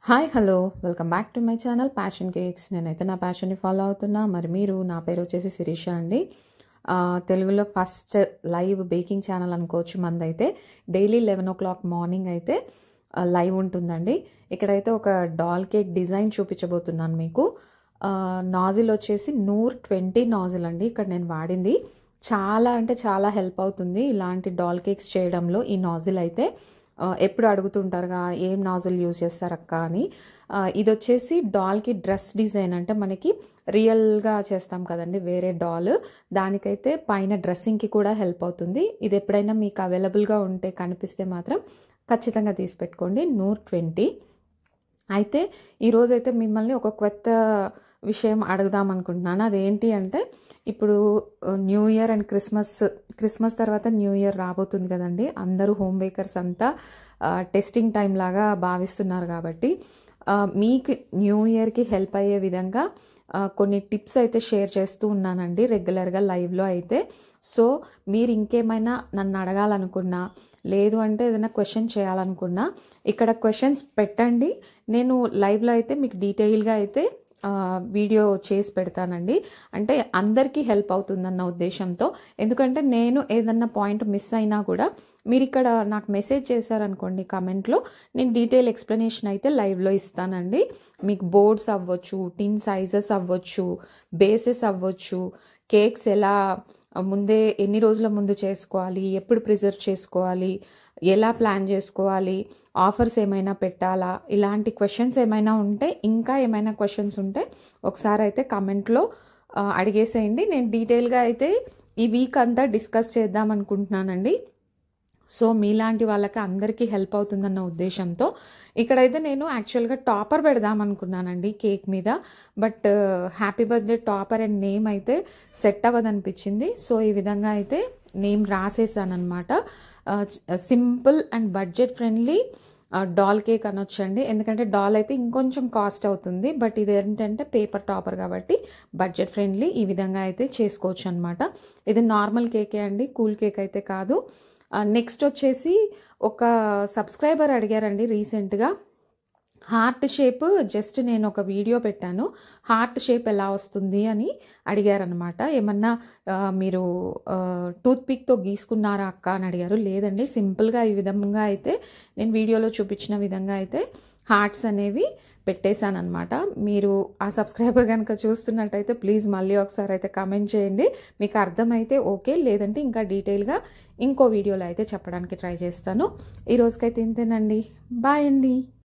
Hi hello welcome back to my channel passion cakes. నేనైతే నా ప్యాషన్ని follow అవుతున్నా. మరి మీరు, నా పేరు వచ్చేసి శిరీష అండి. తెలుగులో ఫస్ట్ లైవ్ బేకింగ్ ఛానల్ అనుకోవచ్చు మనదైతే. డైలీ 11 o'clock మార్నింగ్ అయితే లైవ్ ఉంటుందండి. ఇక్కడైతే ఒక డాల్ కేక్ డిజైన్ చూపించబోతున్నాను మీకు. నాజిల్ వచ్చేసి నూర్ 20 నాజిల్ అండి ఇక్కడ నేను వాడింది. చాలా అంటే చాలా హెల్ప్ అవుతుంది ఇలాంటి డాల్ కేక్స్ చేయడంలో ఈ నాజిల్ అయితే. ఎప్పుడు అడుగుతుంటారుగా ఏం నాజిల్ యూజ్ చేస్తారక్క అని. ఇది వచ్చేసి డాల్కి డ్రెస్ డిజైన్, అంటే మనకి రియల్గా చేస్తాం కదండి వేరే డాల్, దానికైతే పైన డ్రెస్సింగ్కి కూడా హెల్ప్ అవుతుంది. ఇది ఎప్పుడైనా మీకు అవైలబుల్గా ఉంటే కనిపిస్తే మాత్రం ఖచ్చితంగా తీసి పెట్టుకోండి. నూర్ 20. అయితే ఈరోజైతే మిమ్మల్ని ఒక కొత్త విషయం అడుగుదాం అనుకుంటున్నాను. అదేంటి అంటే, ఇప్పుడు న్యూ ఇయర్ అండ్ క్రిస్మస్ తర్వాత న్యూ ఇయర్ రాబోతుంది కదండి. అందరూ హోమ్ బేకర్స్ అంతా టెస్టింగ్ టైం లాగా భావిస్తున్నారు కాబట్టి మీకు న్యూ ఇయర్కి హెల్ప్ అయ్యే విధంగా కొన్ని టిప్స్ అయితే షేర్ చేస్తూ ఉన్నానండి రెగ్యులర్గా లైవ్లో అయితే. సో మీరు ఇంకేమైనా నన్ను అడగాలనుకున్నా, లేదు అంటే ఏదైనా క్వశ్చన్ చేయాలనుకున్నా ఇక్కడ క్వశ్చన్స్ పెట్టండి. నేను లైవ్లో అయితే మీకు డీటెయిల్గా అయితే వీడియో చేసి పెడతానండి. అంటే అందరికీ హెల్ప్ అవుతుందన్న ఉద్దేశంతో. ఎందుకంటే నేను ఏదన్నా పాయింట్ మిస్ అయినా కూడా మీరు ఇక్కడ నాకు మెసేజ్ చేశారనుకోండి కమెంట్లో, నేను డీటెయిల్ ఎక్స్ప్లెనేషన్ అయితే లైవ్లో ఇస్తానండి. మీకు బోర్డ్స్ అవ్వచ్చు, టిన్ సైజెస్ అవ్వచ్చు, బేసెస్ అవ్వచ్చు, కేక్స్ ఎలా ముందే ఎన్ని రోజుల ముందు చేసుకోవాలి, ఎప్పుడు ప్రిజర్వ్ చేసుకోవాలి, ఎలా ప్లాన్ చేసుకోవాలి, ఆఫర్స్ ఏమైనా పెట్టాలా, ఇలాంటి క్వశ్చన్స్ ఏమైనా ఉంటే, ఇంకా ఏమైనా క్వశ్చన్స్ ఉంటే ఒకసారి అయితే కమెంట్లో అడిగేసేయండి. నేను డీటెయిల్గా అయితే ఈ వీక్ అంతా డిస్కస్ చేద్దాం అనుకుంటున్నానండి. సో మీలాంటి వాళ్ళకి అందరికీ హెల్ప్ అవుతుందన్న ఉద్దేశంతో ఇక్కడైతే నేను యాక్చువల్గా టాపర్ పెడదాం అనుకున్నానండి కేక్ మీద. But happy birthday topper and name అయితే సెట్ అవ్వదనిపించింది. సో ఈ విధంగా అయితే నేమ్ రాసేసాను అనమాట. Simple and budget friendly doll cake అనొచ్చండి. ఎందుకంటే డాల్ అయితే ఇంకొంచెం కాస్ట్ అవుతుంది, బట్ ఇది ఏంటంటే పేపర్ టాపర్ కాబట్టి బడ్జెట్ ఫ్రెండ్లీ ఈ విధంగా అయితే చేసుకోవచ్చు అనమాట. ఇది నార్మల్ కేకే అండి, కూల్ కేక్ అయితే కాదు. నెక్స్ట్ వచ్చేసి ఒక సబ్స్క్రైబర్ అడిగారండి రీసెంట్గా, హార్ట్ షేప్ జస్ట్ నేను ఒక వీడియో పెట్టాను, హార్ట్ షేప్ ఎలా వస్తుంది అని అడిగారనమాట. ఏమన్నా మీరు టూత్ పిక్తో గీసుకున్నారా అక్క అని అడిగారు. లేదండి, సింపుల్గా ఈ విధంగా అయితే నేను వీడియోలో చూపించిన విధంగా అయితే హార్ట్స్ అనేవి పెట్టేశానమాట. మీరు ఆ సబ్స్క్రైబర్ కనుక చూస్తున్నట్టయితే ప్లీజ్ మళ్ళీ ఒకసారి అయితే కమెంట్ చేయండి. మీకు అర్థమైతే ఓకే, లేదంటే ఇంకా డీటెయిల్గా ఇంకో వీడియోలో అయితే చెప్పడానికి ట్రై చేస్తాను. ఈ రోజుకైతే ఇంతేనండి. బాయ్ అండి.